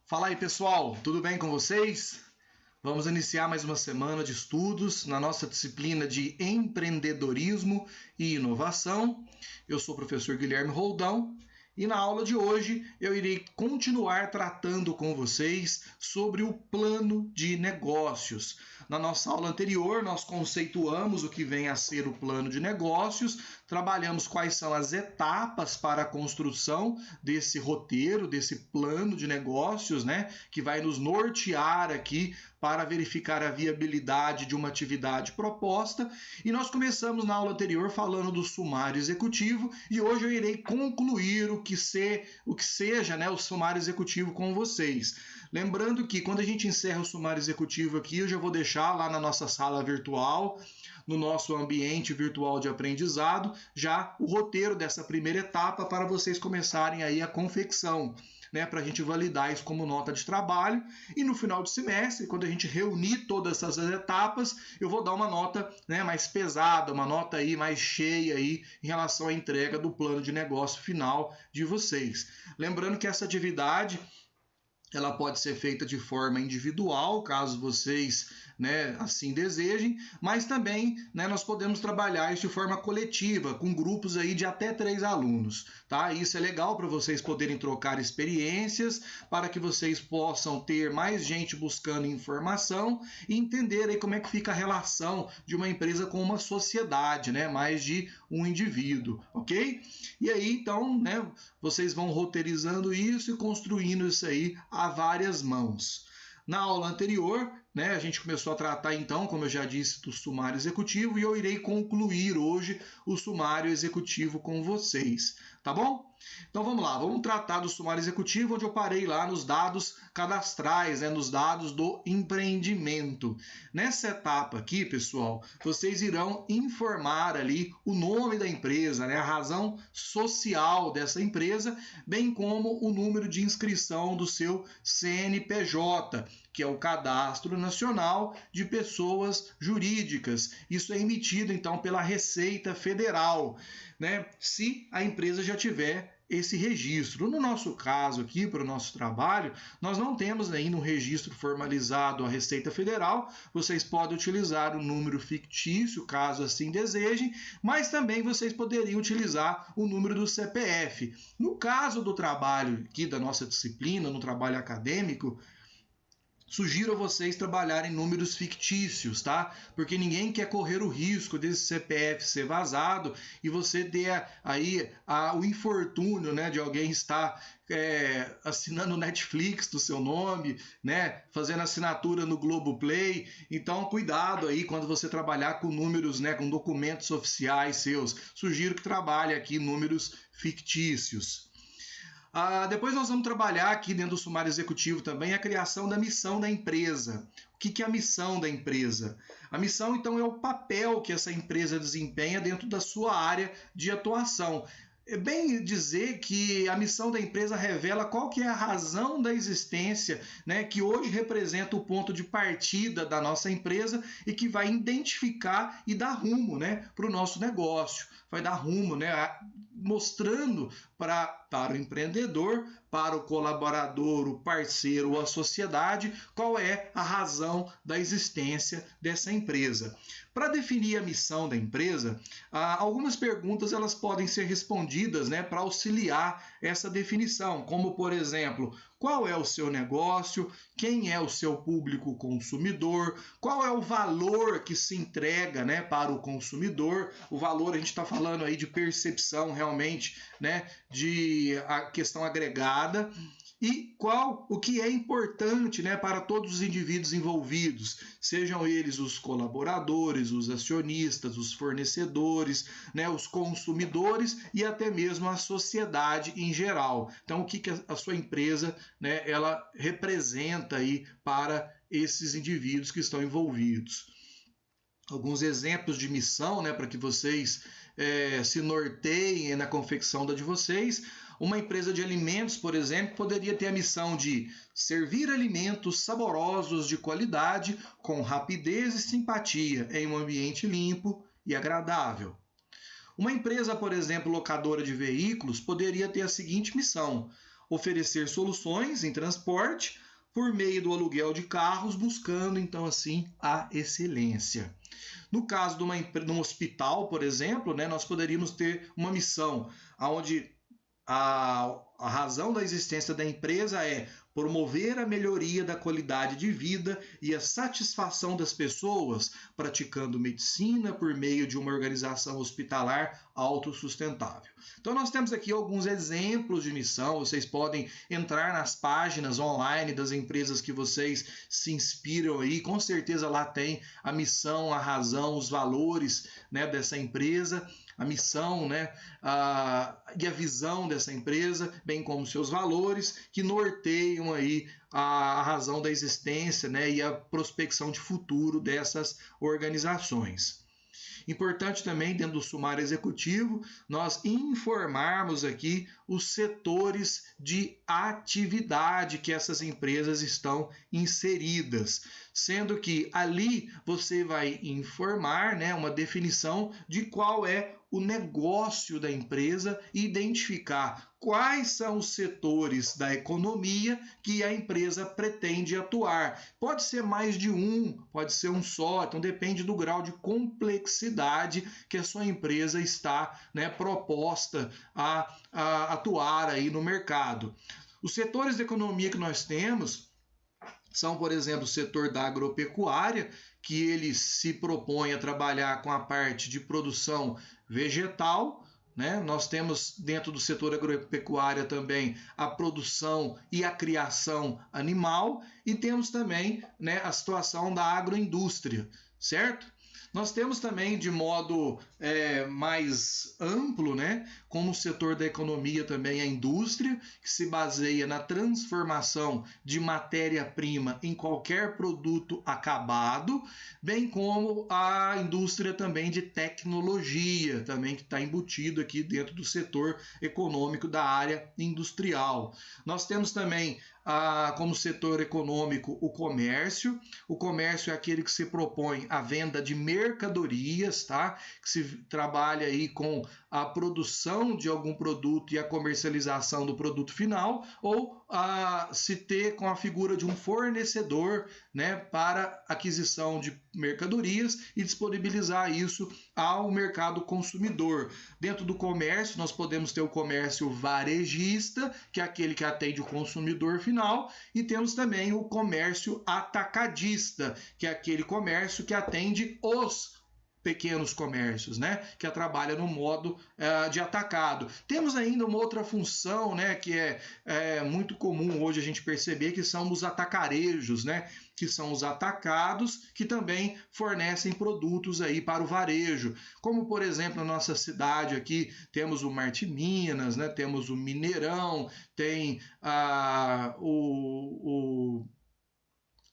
Fala aí, pessoal, tudo bem com vocês? Vamos iniciar mais uma semana de estudos na nossa disciplina de empreendedorismo e inovação. Eu sou o professor Guilherme Roldão e na aula de hoje eu irei continuar tratando com vocês sobre o plano de negócios. Na nossa aula anterior, nós conceituamos o que vem a ser o plano de negócios, trabalhamos quais são as etapas para a construção desse roteiro, desse plano de negócios, né, que vai nos nortear aqui para verificar a viabilidade de uma atividade proposta. E nós começamos na aula anterior falando do sumário executivo e hoje eu irei concluir o que seja, né, o sumário executivo com vocês. Lembrando que quando a gente encerra o sumário executivo aqui, eu já vou deixar lá na nossa sala virtual, no nosso ambiente virtual de aprendizado, já o roteiro dessa primeira etapa para vocês começarem aí a confecção, né, para a gente validar isso como nota de trabalho. E no final do semestre, quando a gente reunir todas essas etapas, eu vou dar uma nota, né, mais pesada, uma nota aí mais cheia aí em relação à entrega do plano de negócio final de vocês. Lembrando que essa atividade ela pode ser feita de forma individual, caso vocês, né, assim desejem, mas também, né, nós podemos trabalhar isso de forma coletiva, com grupos aí de até 3 alunos, tá? Isso é legal para vocês poderem trocar experiências, para que vocês possam ter mais gente buscando informação e entender aí como é que fica a relação de uma empresa com uma sociedade, né, mais de um indivíduo, ok? E aí, então, né, vocês vão roteirizando isso e construindo isso aí a várias mãos. Na aula anterior, né, a gente começou a tratar então, como eu já disse, do sumário executivo e eu irei concluir hoje o sumário executivo com vocês, tá bom? Então vamos lá, vamos tratar do sumário executivo, onde eu parei lá nos dados cadastrais, né, nos dados do empreendimento. Nessa etapa aqui, pessoal, vocês irão informar ali o nome da empresa, né, a razão social dessa empresa, bem como o número de inscrição do seu CNPJ, que é o Cadastro Nacional de Pessoas Jurídicas. Isso é emitido, então, pela Receita Federal, né, se a empresa já tiver esse registro. No nosso caso aqui, para o nosso trabalho, nós não temos ainda um registro formalizado à Receita Federal. Vocês podem utilizar o número fictício, caso assim desejem, mas também vocês poderiam utilizar o número do CPF. No caso do trabalho aqui da nossa disciplina, no trabalho acadêmico, sugiro a vocês trabalharem números fictícios, tá? Porque ninguém quer correr o risco desse CPF ser vazado e você ter aí o infortúnio, né, de alguém estar assinando Netflix do seu nome, né, fazendo assinatura no Globoplay. Então, cuidado aí quando você trabalhar com números, né, com documentos oficiais seus. Sugiro que trabalhe aqui números fictícios. Depois nós vamos trabalhar aqui dentro do sumário executivo também a criação da missão da empresa. O que é a missão da empresa? A missão, então, é o papel que essa empresa desempenha dentro da sua área de atuação. É bem dizer que a missão da empresa revela qual que é a razão da existência, né, que hoje representa o ponto de partida da nossa empresa e que vai identificar e dar rumo, né, para o nosso negócio. Vai dar rumo, né, mostrando para o empreendedor, para o colaborador, o parceiro ou a sociedade, qual é a razão da existência dessa empresa. Para definir a missão da empresa, algumas perguntas elas podem ser respondidas, né, para auxiliar essa definição, como, por exemplo, qual é o seu negócio, quem é o seu público consumidor, qual é o valor que se entrega, né, para o consumidor. O valor, a gente está falando aí de percepção realmente, né, de a questão agregada. E o que é importante, né, para todos os indivíduos envolvidos, sejam eles os colaboradores, os acionistas, os fornecedores, né, os consumidores e até mesmo a sociedade em geral. Então, o que a sua empresa, né, ela representa aí para esses indivíduos que estão envolvidos. Alguns exemplos de missão, né, para que vocês se norteiem na confecção da de vocês. Uma empresa de alimentos, por exemplo, poderia ter a missão de servir alimentos saborosos de qualidade com rapidez e simpatia em um ambiente limpo e agradável. Uma empresa, por exemplo, locadora de veículos, poderia ter a seguinte missão: oferecer soluções em transporte por meio do aluguel de carros, buscando então assim a excelência. No caso de um hospital, por exemplo, né, nós poderíamos ter uma missão onde a razão da existência da empresa é promover a melhoria da qualidade de vida e a satisfação das pessoas, praticando medicina por meio de uma organização hospitalar autossustentável. Então nós temos aqui alguns exemplos de missão, vocês podem entrar nas páginas online das empresas que vocês se inspiram aí, com certeza lá tem a missão, a razão, os valores, né, dessa empresa, a missão, né, e a visão dessa empresa, bem como seus valores, que norteiam aí a razão da existência, né, e a prospecção de futuro dessas organizações. Importante também, dentro do sumário executivo, nós informarmos aqui os setores de atividade que essas empresas estão inseridas, sendo que ali você vai informar, né, uma definição de qual é o negócio da empresa e identificar quais são os setores da economia que a empresa pretende atuar. Pode ser mais de um, pode ser um só, então depende do grau de complexidade que a sua empresa está, né, proposta a atuar aí no mercado. Os setores da economia que nós temos são, por exemplo, o setor da agropecuária, que ele se propõe a trabalhar com a parte de produção vegetal, né? Nós temos dentro do setor agropecuária também a produção e a criação animal e temos também, né, a situação da agroindústria, certo? Nós temos também, de modo mais amplo, né, como o setor da economia também a indústria, que se baseia na transformação de matéria-prima em qualquer produto acabado, bem como a indústria também de tecnologia, também que está embutido aqui dentro do setor econômico da área industrial. Nós temos também como setor econômico o comércio. O comércio é aquele que se propõe a venda de mercadorias, tá? Que se trabalha aí com a produção de algum produto e a comercialização do produto final, ou se ter com a figura de um fornecedor, né, para aquisição de mercadorias e disponibilizar isso ao mercado consumidor. Dentro do comércio, nós podemos ter o comércio varejista, que é aquele que atende o consumidor final, e temos também o comércio atacadista, que é aquele comércio que atende os pequenos comércios, né, que trabalha no modo de atacado. Temos ainda uma outra função, né, que é muito comum hoje a gente perceber, que são os atacarejos, né, que são os atacados que também fornecem produtos aí para o varejo, como por exemplo na nossa cidade aqui temos o Marte Minas, né, temos o Mineirão, tem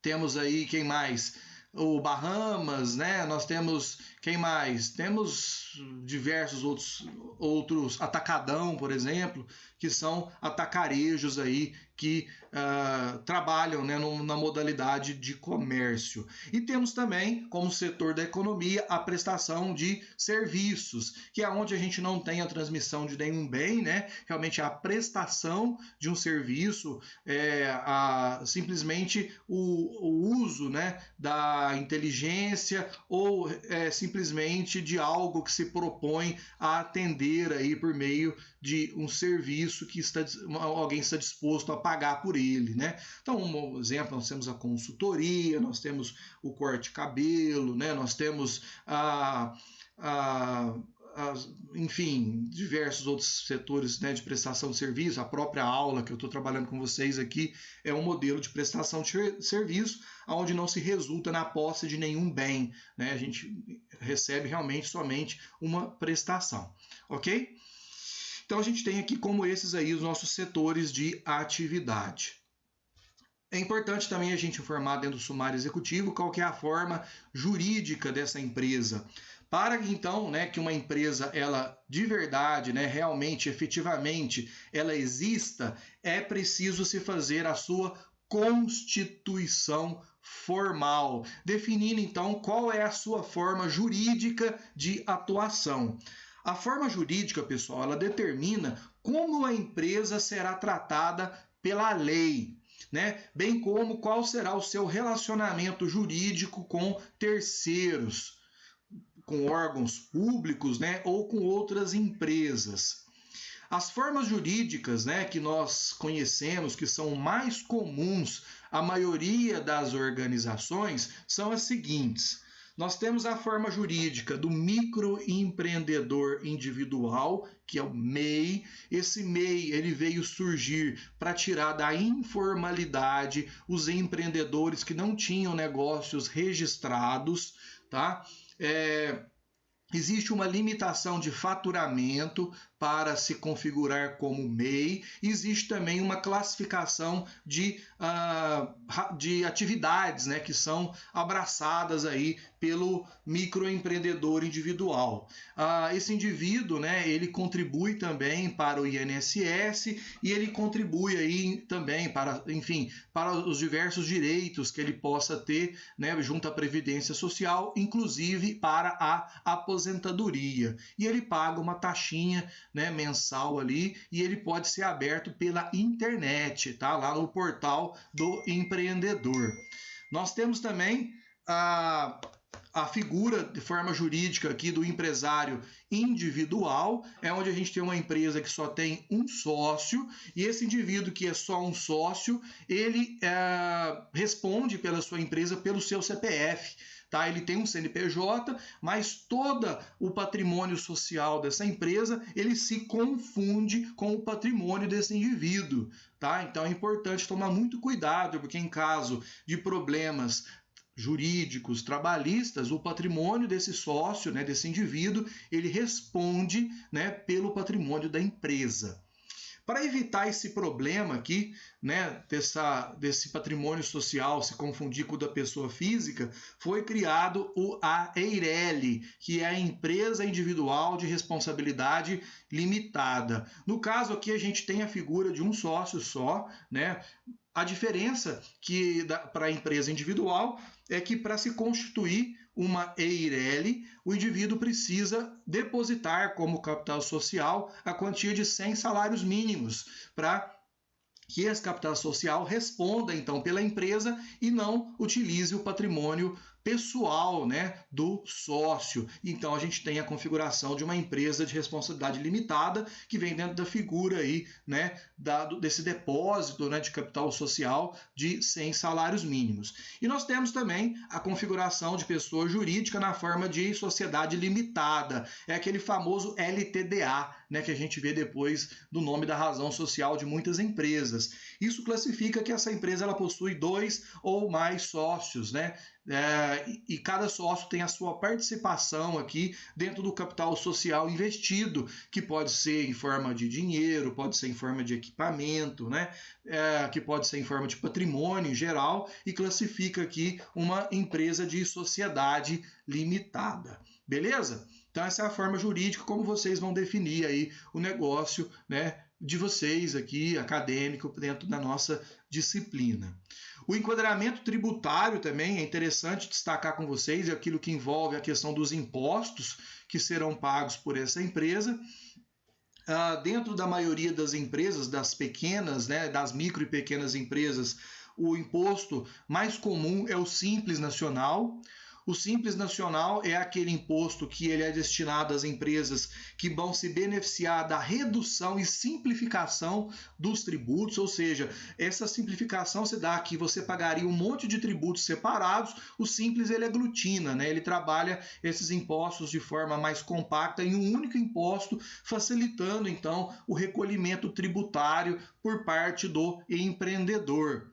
temos aí quem mais? O Bahamas, né? Nós temos, quem mais? Temos diversos outros atacadão, por exemplo, que são atacarejos aí que trabalham, né, na modalidade de comércio. E temos também, como setor da economia, a prestação de serviços, que é onde a gente não tem a transmissão de nenhum bem, né? Realmente a prestação de um serviço, simplesmente o uso, né, da inteligência ou simplesmente de algo que se propõe a atender aí por meio de um serviço que alguém está disposto a pagar por ele, né? Então, um exemplo, nós temos a consultoria, nós temos o corte de cabelo, né? Nós temos enfim, diversos outros setores, né, de prestação de serviço. A própria aula que eu estou trabalhando com vocês aqui é um modelo de prestação de serviço, onde não se resulta na posse de nenhum bem, né? A gente recebe realmente somente uma prestação, ok? Então a gente tem aqui como esses aí os nossos setores de atividade. É importante também a gente informar dentro do sumário executivo qual que é a forma jurídica dessa empresa. Para então, né, que uma empresa, ela de verdade, né, realmente, efetivamente, ela exista, é preciso se fazer a sua constituição formal, definindo então qual é a sua forma jurídica de atuação. A forma jurídica, pessoal, ela determina como a empresa será tratada pela lei, né? Bem como qual será o seu relacionamento jurídico com terceiros, com órgãos públicos, né? Ou com outras empresas. As formas jurídicas, né, que nós conhecemos, que são mais comuns à maioria das organizações, são as seguintes. Nós temos a forma jurídica do microempreendedor individual, que é o MEI. Esse MEI ele veio surgir para tirar da informalidade os empreendedores que não tinham negócios registrados, tá? Existe uma limitação de faturamento para se configurar como MEI. Existe também uma classificação de atividades, né, que são abraçadas aí pelo microempreendedor individual. Esse indivíduo, né, ele contribui também para o INSS e ele contribui aí também para, enfim, para os diversos direitos que ele possa ter, né, junto à Previdência Social, inclusive para a aposentadoria. E ele paga uma taxinha, né, mensal ali, e ele pode ser aberto pela internet, tá? Lá no portal do empreendedor. Nós temos também a figura de forma jurídica aqui do empresário individual, é onde a gente tem uma empresa que só tem um sócio, e esse indivíduo que é só um sócio, ele responde pela sua empresa pelo seu CPF. Tá? Ele tem um CNPJ, mas todo o patrimônio social dessa empresa ele se confunde com o patrimônio desse indivíduo. Tá? Então é importante tomar muito cuidado, porque em caso de problemas jurídicos, trabalhistas, o patrimônio desse sócio, né, desse indivíduo, ele responde, né, pelo patrimônio da empresa. Para evitar esse problema aqui, né, desse patrimônio social se confundir com o da pessoa física, foi criado a EIRELI, que é a Empresa Individual de Responsabilidade Limitada. No caso aqui a gente tem a figura de um sócio só, né? A diferença que para a empresa individual é que para se constituir uma EIRELI, o indivíduo precisa depositar como capital social a quantia de 100 salários mínimos para que esse capital social responda então pela empresa e não utilize o patrimônio pessoal, né, do sócio. Então a gente tem a configuração de uma empresa de responsabilidade limitada que vem dentro da figura aí, né, desse depósito, né, de capital social de 100 salários mínimos. E nós temos também a configuração de pessoa jurídica na forma de sociedade limitada. É aquele famoso LTDA, né, que a gente vê depois do nome da razão social de muitas empresas. Isso classifica que essa empresa ela possui 2 ou mais sócios, né? E cada sócio tem a sua participação aqui dentro do capital social investido, que pode ser em forma de dinheiro, pode ser em forma de equipamento, né? Que pode ser em forma de patrimônio em geral, e classifica aqui uma empresa de sociedade limitada. Beleza? Então essa é a forma jurídica como vocês vão definir aí o negócio, né, de vocês aqui, acadêmico, dentro da nossa disciplina. O enquadramento tributário também é interessante destacar com vocês, é aquilo que envolve a questão dos impostos que serão pagos por essa empresa. Dentro da maioria das empresas, das pequenas, né, das micro e pequenas empresas, o imposto mais comum é o Simples Nacional. O Simples Nacional é aquele imposto que ele é destinado às empresas que vão se beneficiar da redução e simplificação dos tributos, ou seja, essa simplificação se dá que você pagaria um monte de tributos separados, o Simples ele aglutina, né? Ele trabalha esses impostos de forma mais compacta em um único imposto, facilitando então o recolhimento tributário por parte do empreendedor.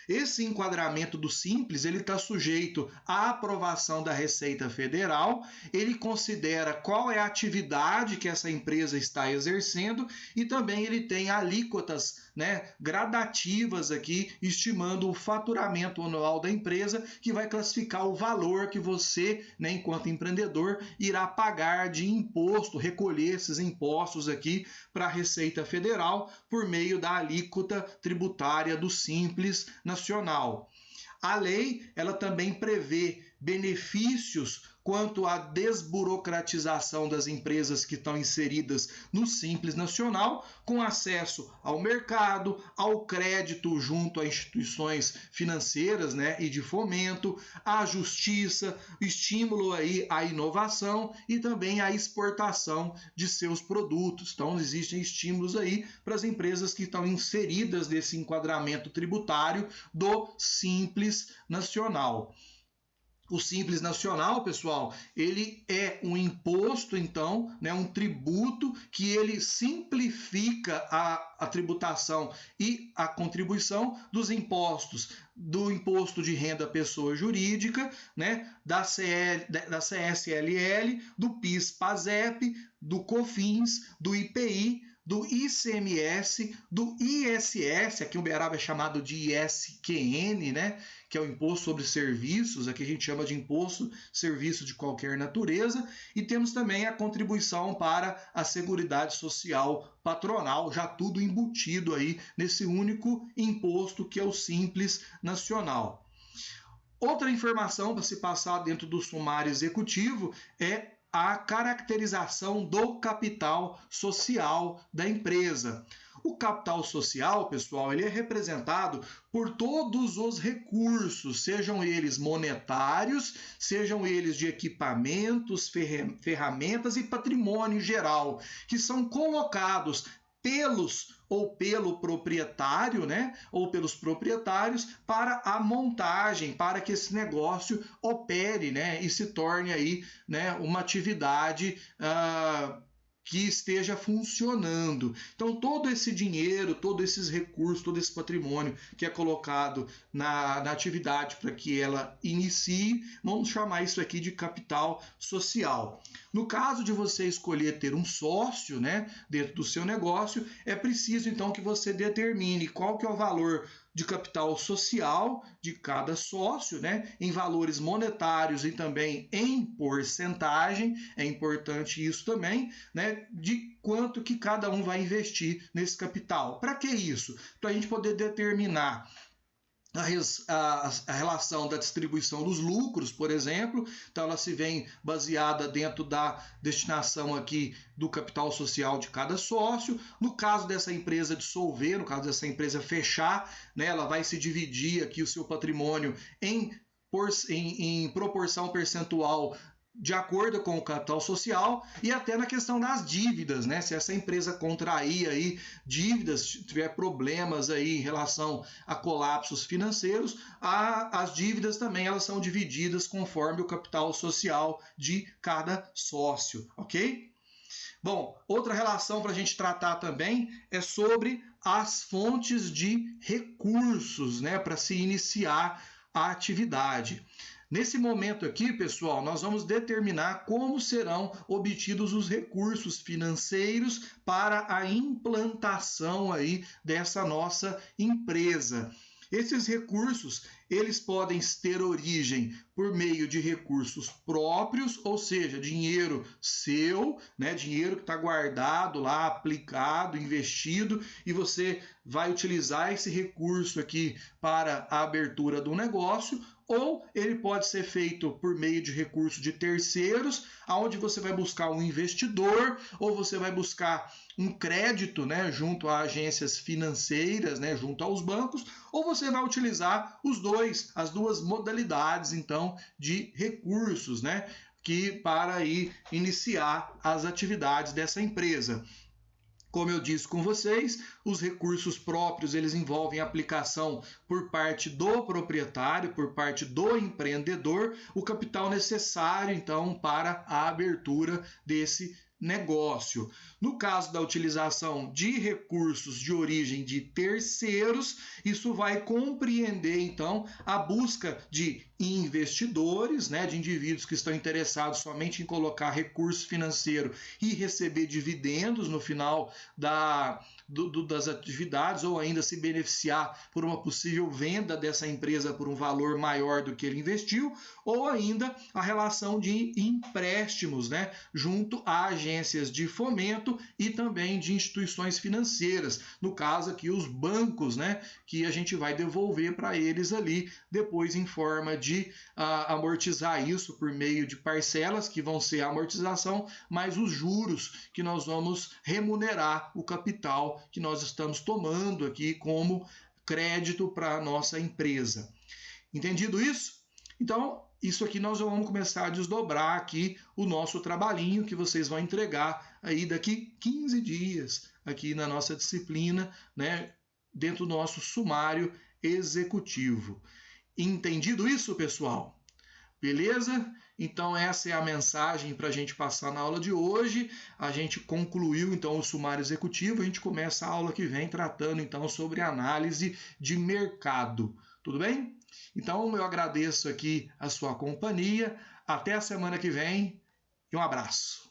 Esse enquadramento do Simples ele está sujeito à aprovação da Receita Federal, ele considera qual é a atividade que essa empresa está exercendo e também ele tem alíquotas, né, gradativas aqui, estimando o faturamento anual da empresa, que vai classificar o valor que você, né, enquanto empreendedor, irá pagar de imposto, recolher esses impostos aqui para a Receita Federal por meio da alíquota tributária do Simples Nacional. A lei, ela também prevê benefícios quanto à desburocratização das empresas que estão inseridas no Simples Nacional, com acesso ao mercado, ao crédito junto a instituições financeiras, né, e de fomento, à justiça, estímulo aí à inovação e também à exportação de seus produtos. Então, existem estímulos aí para as empresas que estão inseridas nesse enquadramento tributário do Simples Nacional. O Simples Nacional, pessoal, ele é um imposto, então, né, um tributo que ele simplifica a tributação e a contribuição dos impostos, do imposto de renda à pessoa jurídica, né, da CSLL, do PIS/PASEP, do COFINS, do IPI, do ICMS, do ISS, aqui o Uberaba é chamado de ISQN, né, que é o Imposto sobre Serviços, aqui a gente chama de Imposto Serviço de qualquer natureza, e temos também a contribuição para a Seguridade Social Patronal, já tudo embutido aí nesse único imposto que é o Simples Nacional. Outra informação para se passar dentro do sumário executivo é a caracterização do capital social da empresa. O capital social, pessoal, ele é representado por todos os recursos, sejam eles monetários, sejam eles de equipamentos, ferramentas e patrimônio geral, que são colocados pelo proprietário, né, ou pelos proprietários para a montagem, para que esse negócio opere, né, e se torne aí, né, uma atividade que esteja funcionando. Então, todo esse dinheiro, todos esses recursos, todo esse patrimônio que é colocado na atividade para que ela inicie, vamos chamar isso aqui de capital social. No caso de você escolher ter um sócio, né, dentro do seu negócio, é preciso então que você determine qual que é o valor de capital social de cada sócio, né, em valores monetários e também em porcentagem, é importante isso também, né, de quanto que cada um vai investir nesse capital. Para que isso? Para a gente poder determinar a relação da distribuição dos lucros, por exemplo, então ela se vem baseada dentro da destinação aqui do capital social de cada sócio. No caso dessa empresa dissolver, no caso dessa empresa fechar, né, ela vai se dividir aqui o seu patrimônio em proporção percentual de acordo com o capital social e até na questão das dívidas, né? Se essa empresa contrair aí dívidas, tiver problemas aí em relação a colapsos financeiros, as dívidas também elas são divididas conforme o capital social de cada sócio, ok? Bom, outra relação para a gente tratar também é sobre as fontes de recursos, né? Para se iniciar a atividade. Nesse momento aqui, pessoal, nós vamos determinar como serão obtidos os recursos financeiros para a implantação aí dessa nossa empresa. Esses recursos, eles podem ter origem por meio de recursos próprios, ou seja, dinheiro seu, né, dinheiro que está guardado lá, aplicado, investido, e você vai utilizar esse recurso aqui para a abertura do negócio, ou ele pode ser feito por meio de recurso de terceiros, aonde você vai buscar um investidor, ou você vai buscar um crédito, né, junto a agências financeiras, né, junto aos bancos, ou você vai utilizar as duas modalidades, então, de recursos, né, que para aí iniciar as atividades dessa empresa. Como eu disse com vocês, os recursos próprios eles envolvem a aplicação por parte do proprietário, por parte do empreendedor, o capital necessário, então, para a abertura desse negócio. No caso da utilização de recursos de origem de terceiros, isso vai compreender, então, a busca de investidores, né, de indivíduos que estão interessados somente em colocar recurso financeiro e receber dividendos no final das atividades, ou ainda se beneficiar por uma possível venda dessa empresa por um valor maior do que ele investiu, ou ainda a relação de empréstimos, né, junto à agência agências de fomento e também de instituições financeiras, no caso aqui os bancos, né, que a gente vai devolver para eles ali depois em forma de amortizar isso por meio de parcelas que vão ser a amortização, mais os juros que nós vamos remunerar o capital que nós estamos tomando aqui como crédito para a nossa empresa. Entendido isso? Então, isso aqui nós já vamos começar a desdobrar aqui o nosso trabalhinho que vocês vão entregar aí daqui 15 dias aqui na nossa disciplina, né, dentro do nosso sumário executivo. Entendido isso, pessoal? Beleza? Então essa é a mensagem para a gente passar na aula de hoje. A gente concluiu então o sumário executivo, a gente começa a aula que vem tratando então sobre análise de mercado. Tudo bem? Então eu agradeço aqui a sua companhia. Até a semana que vem e um abraço.